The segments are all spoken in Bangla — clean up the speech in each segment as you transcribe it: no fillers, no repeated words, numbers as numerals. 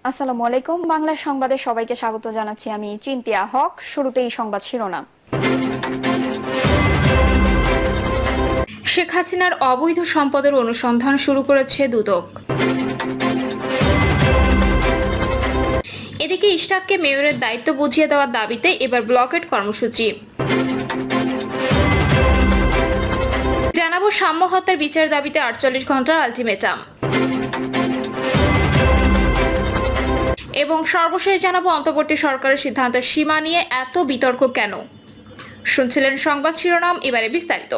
আসসালামু আলাইকুম। বাংলা সংবাদে সবাইকে স্বাগত জানাচ্ছি। আমি চিন্তিয়া হক। শুরুতেই সংবাদ শিরোনাম। শেখ হাসিনার অবৈধ সম্পদের অনুসন্ধান শুরু করেছে দুদক। এদিকে ইশরাককে মেয়রের দায়িত্ব বুঝিয়ে দেওয়ার দাবিতে এবার ব্লকেট কর্মসূচি। জানাবো সাম্য হত্যার বিচারের দাবিতে 48 ঘন্টার আলটিমেটাম। এবং সর্বশেষ জানাবো অন্তর্বর্তী সরকারের সিদ্ধান্তের সীমা নিয়ে এত বিতর্ক কেন। শুনছিলেন সংবাদ শিরোনাম, এবারে বিস্তারিত।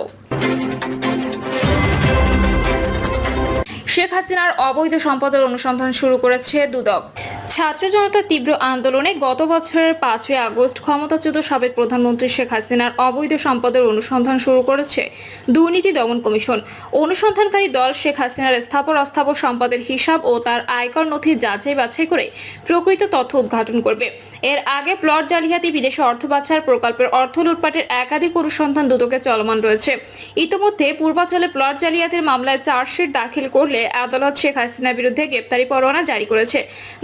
শেখ হাসিনার অবৈধ সম্পদের অনুসন্ধান শুরু করেছে দুদক। ছাত্র জনতার তীব্র আন্দোলনে গত বছরের 5ই আগস্ট ক্ষমতাচ্যুত সাবেক প্রধানমন্ত্রী শেখ হাসিনার অবৈধ সম্পদের অনুসন্ধান শুরু করেছে দুর্নীতি দমন কমিশন। অনুসন্ধানকারী দল শেখ হাসিনার স্থাবর অস্থাবর সম্পদের হিসাব ও তার আয়কর নথি যাচাই বাছাই করে প্রকৃত তথ্য উদ্ঘাটন করবে। এর আগে প্লট জালিয়াতি, বিদেশে অর্থ পাচার, প্রকল্পের অর্থ লুটপাটের একাধিক অনুসন্ধান দুদকে চলমান রয়েছে। ইতোমধ্যে পূর্বাঞ্চলে প্লট জালিয়াতির মামলায় চার্জশিট দাখিল করলে আদালত শেখ হাসিনার বিরুদ্ধে গ্রেপ্তারি পরোয়ানা জারি করেছে।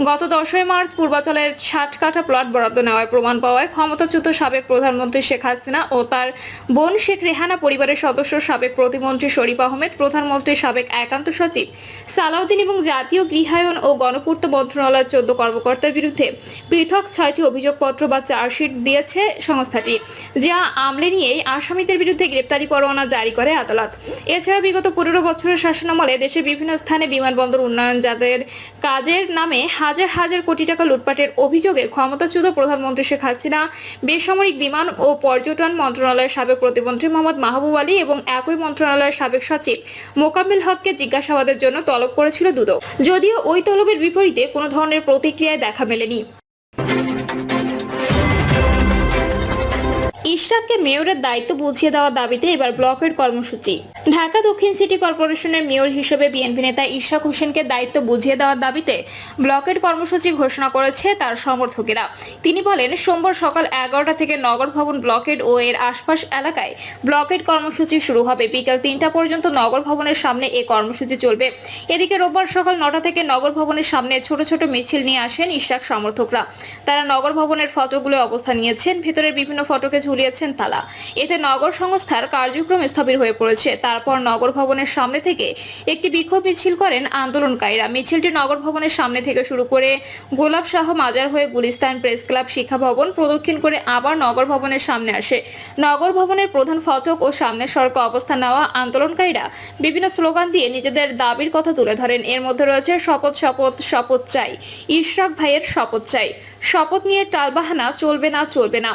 গত 10 মার্চ পূর্বাঞ্চলের 60 কাঠা প্লট বরাদ্দ নেওয়ার প্রমাণ পাওয়ায় ক্ষমতাচ্যুত সাবেক প্রধানমন্ত্রী শেখ হাসিনা ও তার বোন শেখ রেহানা পরিবারের সদস্য সাবেক প্রতিমন্ত্রী শরীফ আহমেদ, প্রধানমন্ত্রীর সাবেক একান্ত সচিব সালাউদ্দিন এবং জাতীয় গৃহায়ন ও গণপূর্ত মন্ত্রণালয়ের 14 কর্মকর্তার বিরুদ্ধে পৃথক 6টি অভিযোগপত্র বা চার্জশিট দিয়েছে সংস্থাটি, যা আমলে নিয়ে আসামিদের বিরুদ্ধে গ্রেপ্তারি পরোয়ানা জারি করে আদালত। এছাড়া বিগত 15 বছরের শাসনামলে দেশের বিভিন্ন স্থানে বিমানবন্দর উন্নয়ন যাদের কাজের নামে হাজার হাজার কোটি টাকা লুটপাটের অভিযোগে ক্ষমতাচ্যুত প্রধানমন্ত্রী শেখ হাসিনা, বেসামরিক বিমান ও পর্যটন মন্ত্রণালয়ের সাবেক প্রতিমন্ত্রী মোহাম্মদ মাহবুব আলী এবং একই মন্ত্রণালয়ের সাবেক সচিব মোকাম্মেল হককে জিজ্ঞাসাবাদের জন্য তলব করেছিল দুদক। যদিও ওই তলবের বিপরীতে কোনো ধরনের প্রতিক্রিয়ায় দেখা মেলেনি। ইশরাককে মেয়রের দায়িত্ব বুঝিয়ে দেওয়ার দাবিতে এবার ব্লকের কর্মসূচি। ঢাকা দক্ষিণ সিটি কর্পোরেশনের মেয়র হিসেবে বিএনপি নেতা ইশরাক হোসেনকে দায়িত্ব বুঝিয়ে দেওয়ার দাবিতে ব্লকের কর্মসূচি ঘোষণা করেছে তার সমর্থকেরা। তিনি বলেন, সোমবার সকাল 11টা থেকে নগর ভবন ব্লকেড ও এর আশপাশ এলাকায় ব্লকেড কর্মসূচি শুরু হবে। বিকাল 3টা পর্যন্ত নগর ভবনের সামনে এই কর্মসূচি চলবে। এদিকে রোববার সকাল 9টা থেকে নগর ভবনের সামনে ছোট ছোট মিছিল নিয়ে আসেন ইশরাক সমর্থকরা। তারা নগর ভবনের ফটোগুলো অবস্থান নিয়েছেন, ভেতরের বিভিন্ন ফটোকে ঝুলিয়েছেন তালা। এতে নগর সংস্থার কার্যক্রম স্থবির হয়ে পড়েছে। তারপর নগর ভবনের সামনে থেকে একটি বিক্ষোভ মিছিল করেন আন্দোলনকারীরা। মিছিলটি নগর ভবনের সামনে থেকে শুরু করে গোলাপ শাহ মাজার হয়ে গুলিস্তান প্রেস ক্লাব, শিক্ষা ভবন প্রদক্ষিণ করে আবার নগর ভবনের সামনে আসে। নগর ভবনের প্রধান ফটক ও সামনের সড়কে অবস্থান নেওয়া আন্দোলনকারীরা বিভিন্ন স্লোগান দিয়ে নিজেদের দাবির কথা তুলে ধরেন। এর মধ্যে রয়েছে শপথ শপথ শপথ চাই, ইশরাক ভাইয়ের শপথ চাই, শপথ নিয়ে টালবাহানা চলবে না চলবে না,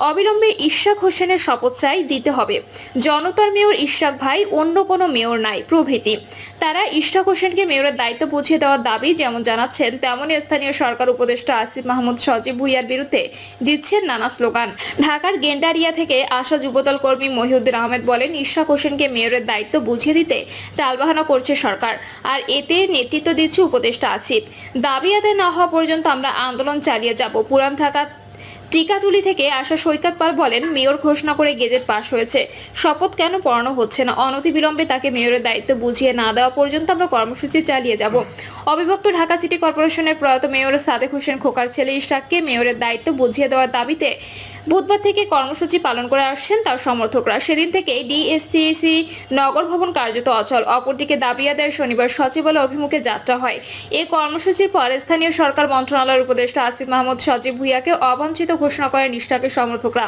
অবিলম্বে ইশরাক হোসেনের শপথ চাই, দিতে হবে, জনতার মেয়র ইশরাক ভাই, অন্য কোনো মেয়র নাই প্রভৃতি। তারা ইশরাক হোসেনকে মেয়রের দায়িত্ব বুঝিয়ে দেওয়ার দাবি যেমন জানাচ্ছেন, তেমনই স্থানীয় সরকার উপদেষ্টা আসিফ মাহমুদ সজীব ভুইয়ার বিরুদ্ধে দিচ্ছেন নানা স্লোগান। ঢাকার গেন্ডারিয়া থেকে আসা যুবদল কর্মী মহিউদ্দিন আহমেদ বলেন, ইশরাক হোসেনকে মেয়রের দায়িত্ব বুঝিয়ে দিতে টালবাহানা করছে সরকার, আর এতে নেতৃত্ব দিচ্ছে উপদেষ্টা আসিফ। দাবি আদায় না হওয়া পর্যন্ত আমরা আন্দোলন চালিয়ে যাব। পুরান ঢাকা টিকাতুলি থেকে আসা সৈকত পাল বলেন, মেয়র ঘোষণা করে গেজেট পাশ হয়েছে, শপথ কেন পড়ানো হচ্ছে না? অনতিবিলম্বে তাকে মেয়রের দায়িত্ব বুঝিয়ে না দেওয়া পর্যন্ত আমরা কর্মসূচি চালিয়ে যাব। অবিভক্ত ঢাকা সিটি কর্পোরেশনের প্রয়াত মেয়র সাদেক হোসেন খোকার ছেলে ইশরাককে মেয়রের দায়িত্ব বুঝিয়ে দেওয়ার দাবিতে বুধবার থেকে কর্মসূচি পালন করে আসছেন তার সমর্থকরা। সেদিন থেকে ডিএসসিসি নগর ভবন কার্যত অচল। অপরদিকে দাবি আদায়ে শনিবার সচিবালয় অভিমুখে যাত্রা হয়। এই কর্মসূচির পর স্থানীয় সরকার মন্ত্রণালয়ের উপদেষ্টা আসিফ মাহমুদ সজীব ভুইয়াকে অবাঞ্ছিত ঘোষণা করেন ইশরাকের সমর্থকরা।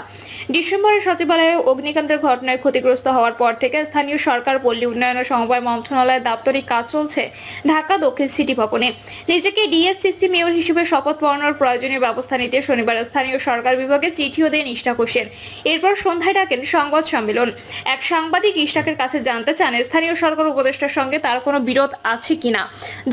ডিসেম্বরে সচিবালয়ে অগ্নিকাণ্ডের ঘটনায় ক্ষতিগ্রস্ত হওয়ার পর থেকে স্থানীয় সরকার, পল্লী উন্নয়ন ও সমবায় মন্ত্রণালয়ের দাপ্তরিক কাজ চলছে ঢাকা দক্ষিণ সিটি ভবনে। নিজেকে ডিএসসিসি মেয়র হিসেবে শপথ পড়ানোর প্রয়োজনীয় ব্যবস্থা নিতে শনিবার স্থানীয় সরকার বিভাগে চিঠিও দেন ইশরাক হোসেন। এরপর সন্ধ্যায় ডাকেন সংবাদ সম্মেলন। এক সাংবাদিক ইশরাকের কাছে জানতে চান, স্থানীয় সরকার উপদেষ্টার সঙ্গে তার কোনো বিরোধ আছে কিনা।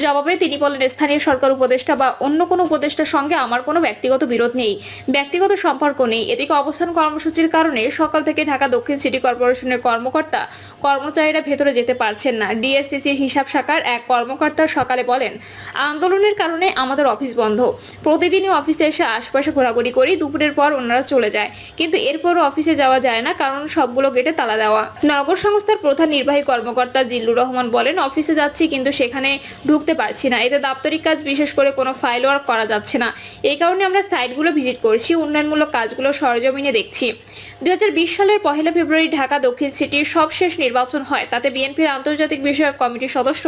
জবাবে তিনি বলেন, স্থানীয় সরকার উপদেষ্টা বা অন্য কোনো উপদেষ্টার সঙ্গে আমার কোনো ব্যক্তিগত বিরোধ নেই, ব্যক্তিগত সম্পর্ক নেই। এদিকে অবস্থান কর্মসূচির কারণে সকাল থেকে ঢাকা দক্ষিণ সিটি কর্পোরেশনের কর্মকর্তা কর্মচারীরা ভেতরে যেতে পারছেন না। ডিএসসিসির হিসাব শাখার এক কর্মকর্তা সকালে বলেন, আন্দোলনের কারণে আমাদের অফিস বন্ধ। প্রতিদিনই অফিসে এসে আশপাশে ঘোরাঘুরি করি, দুপুরের পর ওনারা চলে চলে যায়, কিন্তু এরপরও অফিসে যাওয়া যায় না, কারণ সবগুলো গেটে তালা দেওয়া। নগর সংস্থার প্রধান নির্বাহী কর্মকর্তা জিল্লুর রহমান বলেন, অফিসে যাচ্ছি কিন্তু সেখানে ঢুকতে পারছি না, এতে দাপ্তরিক কাজ বিশেষ করে কোনো ফাইল ওয়ার্ক করা যাচ্ছে না। এই কারণে আমরা সাইটগুলো ভিজিট করছি, উন্নয়নমূলক কাজগুলো সরজমিনে দেখছি। 2020 সালের 1 ফেব্রুয়ারি ঢাকা দক্ষিণ সিটির সবশেষ নির্বাচন হয়, তাতে বিএনপির আন্তর্জাতিক বিষয়ক কমিটির সদস্য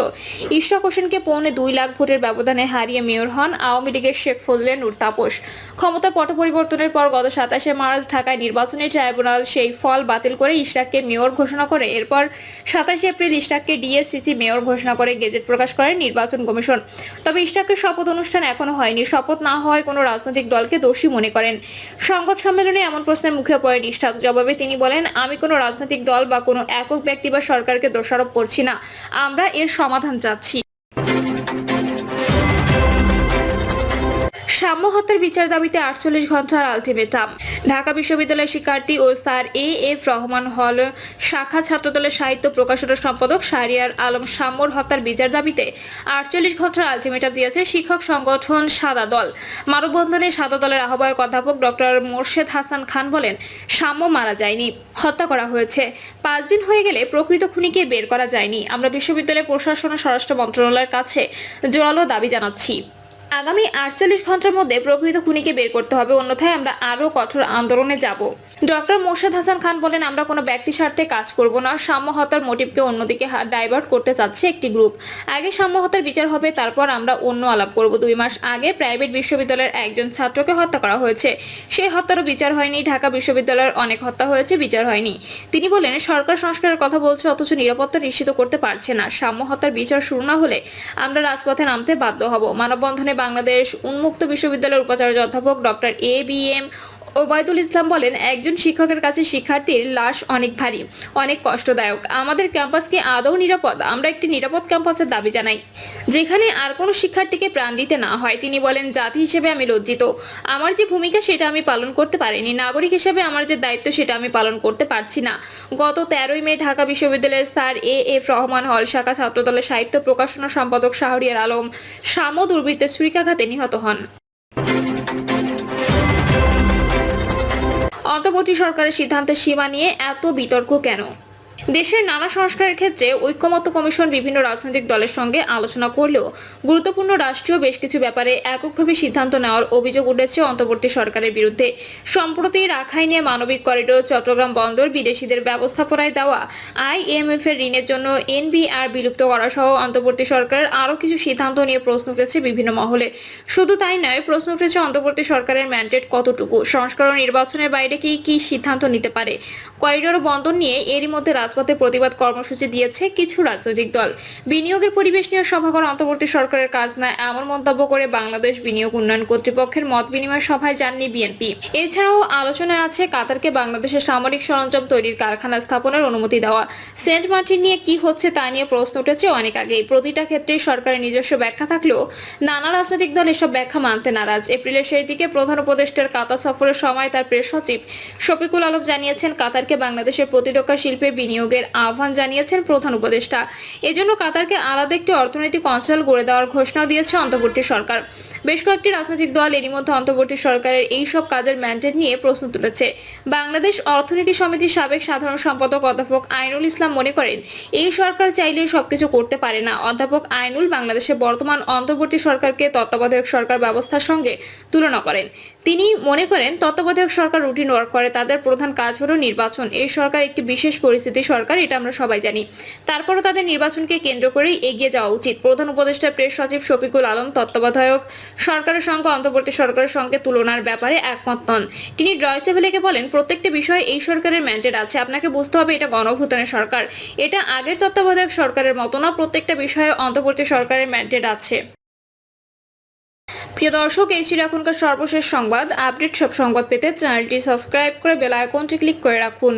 ইশরাক হোসেনকে 2.25 লাখ ভোটের ব্যবধানে হারিয়ে মেয়র হন আওয়ামী লীগের শেখ ফজলে নূর তাপস। ক্ষমতার পট পরিবর্তনের পর গত 27 মার্চ ঢাকায় নির্বাচনী ট্রাইব্যুনাল সেই ফল বাতিল করে ইশরাককে মেয়র ঘোষণা করে। এরপর 27 এপ্রিল ইশরাককে ডিএসসিসি মেয়র ঘোষণা করে গেজেট প্রকাশ করে নির্বাচন কমিশন। তবে ইশরাকের শপথ অনুষ্ঠান এখনো হয়নি। শপথ না হওয়ায় কোনো রাজনৈতিক দলকে দোষী মনে করেন। সংবাদ সম্মেলনে এমন প্রশ্নের মুখে পড়েন ইশরাক। জবাবে তিনি বলেন, আমি কোনো রাজনৈতিক দল বা কোনো একক ব্যক্তি বা সরকারকে দোষারোপ করছি না, আমরা এর সমাধান চাচ্ছি। সাম্য হত্যার বিচার দাবিতে 48 ঘন্টার আলটিমেটাম। ঢাকা বিশ্ববিদ্যালয়ের শিক্ষার্থী ও স্যার এফ রহমান হল শাখা ছাত্রদলের সাহিত্য প্রকাশনা সম্পাদক শাহরিয়ার আলম সাম্যর হত্যার বিচার দাবিতে 48 ঘন্টার আলটিমেটাম দিয়েছে শিক্ষক সংগঠন সাদা দল। মানববন্ধনে সাদা দলের আহ্বায়ক অধ্যাপক ডক্টর মোর্শেদ হাসান খান বলেন, সাম্য মারা যায়নি, হত্যা করা হয়েছে। 5 দিন হয়ে গেলে প্রকৃত খুনিকে বের করা যায়নি। আমরা বিশ্ববিদ্যালয় প্রশাসন ও স্বরাষ্ট্র মন্ত্রণালয়ের কাছে জোরালো দাবি জানাচ্ছি, আগামী 48 ঘন্টার মধ্যে প্রকৃত খুনিকে বের করতে হবে, অন্যথায় আমরা আরো কঠোর আন্দোলনে যাব। ডক্টর মোর্শেদ হাসান খান বলেন, আমরা কোনো ব্যক্তি স্বার্থে কাজ করব না। সাম্য হত্যার মোটিভকে অন্যদিকে ডাইভার্ট করতে চাচ্ছে একটি গ্রুপ। আগে সাম্য হত্যার বিচার হবে, তারপর আমরা অন্য আলাপ করব। 2 মাস আগে প্রাইভেট বিশ্ববিদ্যালয়ের একজন ছাত্রকে হত্যা করা হয়েছে, সেই হত্যারও বিচার হয়নি। ঢাকা বিশ্ববিদ্যালয়ের অনেক হত্যা হয়েছে, বিচার হয়নি। তিনি বলেন, সরকার সংস্কারের কথা বলছে অথচ নিরাপত্তা নিশ্চিত করতে পারছে না। সাম্য হত্যার বিচার শুরু না হলে আমরা রাজপথে নামতে বাধ্য হব। মানববন্ধনে বাংলাদেশ উন্মুক্ত বিশ্ববিদ্যালয়ের উপাচার্য অধ্যাপক ডক্টর এবিএম ওবায়দুল ইসলাম বলেন, একজন শিক্ষকের কাছে শিক্ষার্থীর লাশ অনেক ভারী, অনেক কষ্টদায়ক। আমাদের ক্যাম্পাস কি আদৌ নিরাপদ? আমরা একটি নিরাপদ ক্যাম্পাসের দাবি জানাই, যেখানে আর কোনো শিক্ষার্থীকে প্রাণ দিতে না হয়। তিনি বলেন, জাতি হিসেবে আমি লজ্জিত, আমার যে ভূমিকা সেটা আমি পালন করতে পারিনি। নাগরিক হিসেবে আমার যে দায়িত্ব সেটা আমি পালন করতে পারছি না। গত 13 মে ঢাকা বিশ্ববিদ্যালয়ের স্যার এফ রহমান হল শাখা ছাত্রদলের সাহিত্য প্রকাশনা সম্পাদক শাহরিয়ার আলম সাম্য দুর্বৃত্তের ছুরিকাঘাতে নিহত হন। অন্তর্বর্তী সরকারের সিদ্ধান্তের সীমা নিয়ে এত বিতর্ক কেন? দেশের নানা সংস্কারের ক্ষেত্রে ঐক্যমত্য কমিশন বিভিন্ন রাজনৈতিক দলের সঙ্গে আলোচনা করলেও গুরুত্বপূর্ণ রাষ্ট্রীয় বেশ কিছু ব্যাপারে এককভাবে সিদ্ধান্ত নেওয়ার অভিযোগ উঠেছে অন্তর্বর্তী সরকারের বিরুদ্ধে। সম্প্রতি রাখাইনে মানবিক করিডোর, চট্টগ্রাম বন্দর, বিদেশিদের ব্যবস্থাপনায় দেওয়া IMF এর ঋণের জন্য NBR বিলুপ্ত করা সহ অন্তর্বর্তী সরকারের আরও কিছু সিদ্ধান্ত নিয়ে প্রশ্ন উঠেছে বিভিন্ন মহলে। শুধু তাই নয়, প্রশ্ন উঠেছে অন্তর্বর্তী সরকারের ম্যান্ডেট কতটুকু, সংস্কার ও নির্বাচনের বাইরে কি সিদ্ধান্ত নিতে পারে। করিডোর বন্দর নিয়ে এরই মধ্যে রাজপথে প্রতিবাদ কর্মসূচি দিয়েছে কিছু রাজনৈতিক দল। বিনিয়োগের পরিবেশ নিয়ে সভাঘর অন্তর্বর্তী সরকারের কাজ না, এমন মন্তব্য করে বাংলাদেশ বিনিয়োগ উন্নয়ন কর্তৃপক্ষের মত বিনিময় সভায় যাননি বিএনপি। এছাড়াও আলোচনায় আছে কাতারকে বাংলাদেশের সামরিক সরঞ্জাম তৈরির কারখানা স্থাপনের অনুমতি দেওয়া। সেন্ট মার্টিন নিয়ে কি হচ্ছে তা নিয়ে প্রশ্ন উঠেছে অনেক আগেই। প্রতিটা ক্ষেত্রে সরকারের নিজস্ব ব্যাখ্যা থাকলেও নানা রাজনৈতিক দল এসব ব্যাখ্যা মানতে নারাজ। এপ্রিলের সেই দিকে প্রধান উপদেষ্টার কাতার সফরের সময় তার প্রেস সচিব শফিকুল আলম জানিয়েছেন, কাতারকে বাংলাদেশের প্রতিরক্ষা শিল্পে বিনিয়োগের আহ্বান জানিয়েছেন প্রধান উপদেষ্টা। এজন্য কাতারকে আলাদা একটি অর্থনৈতিক অঞ্চল গড়ে দেওয়ার ঘোষণা দিয়েছে অন্তর্বর্তী সরকার। বেশ কয়েকটি রাজনৈতিক দল এরই মধ্যে অন্তর্বর্তী সরকারের এই সব কাজের ম্যান্ডেট নিয়ে প্রশ্ন তুলেছে। বাংলাদেশ অর্থনীতি সমিতির সাবেক সাধারণ সম্পাদক অধ্যাপক আইনুল ইসলাম মনে করেন, এই সরকার চাইলে সবকিছু করতে পারে না। অধ্যাপক আইনুল বাংলাদেশের বর্তমান অন্তর্বর্তী সরকারকে তত্ত্বাবধায়ক সরকার ব্যবস্থার সঙ্গে তুলনা করেন। তিনি মনে করেন, তত্ত্বাবধায়ক সরকার রুটিন ওয়ার্ক করে, তাদের প্রধান কাজ হলো নির্বাচন। এই সরকার একটি বিশেষ পরিস্থিতি সরকার, এটা আমরা সবাই জানি। তারপরও তাদের নির্বাচনকে কেন্দ্র করেই এগিয়ে যাওয়া উচিত। প্রধান উপদেষ্টা প্রেস সচিব শফিকুল আলম তত্ত্বাবধায়ক সরকারের সঙ্গে অন্তর্বর্তী সরকারের সঙ্গে তুলনার ব্যাপারে একমত নন। তিনি ডয়চে ভেলেকে বলেন, প্রত্যেকটা বিষয়ে এই সরকারের ম্যান্ডেট আছে, আপনাকে বুঝতে হবে এটা গণঅভ্যুত্থানের সরকার, এটা আগের তত্ত্বাবধায়ক সরকারের মতো না। প্রত্যেকটা বিষয়ে অন্তর্বর্তী সরকারের ম্যান্ডেট আছে। প্রিয় দর্শক, এই ছিল এখনকার সর্বশেষ সংবাদ। আপডেট সব সংবাদ পেতে চ্যানেলটি সাবস্ক্রাইব করে বেল আইকনটি ক্লিক করে রাখুন।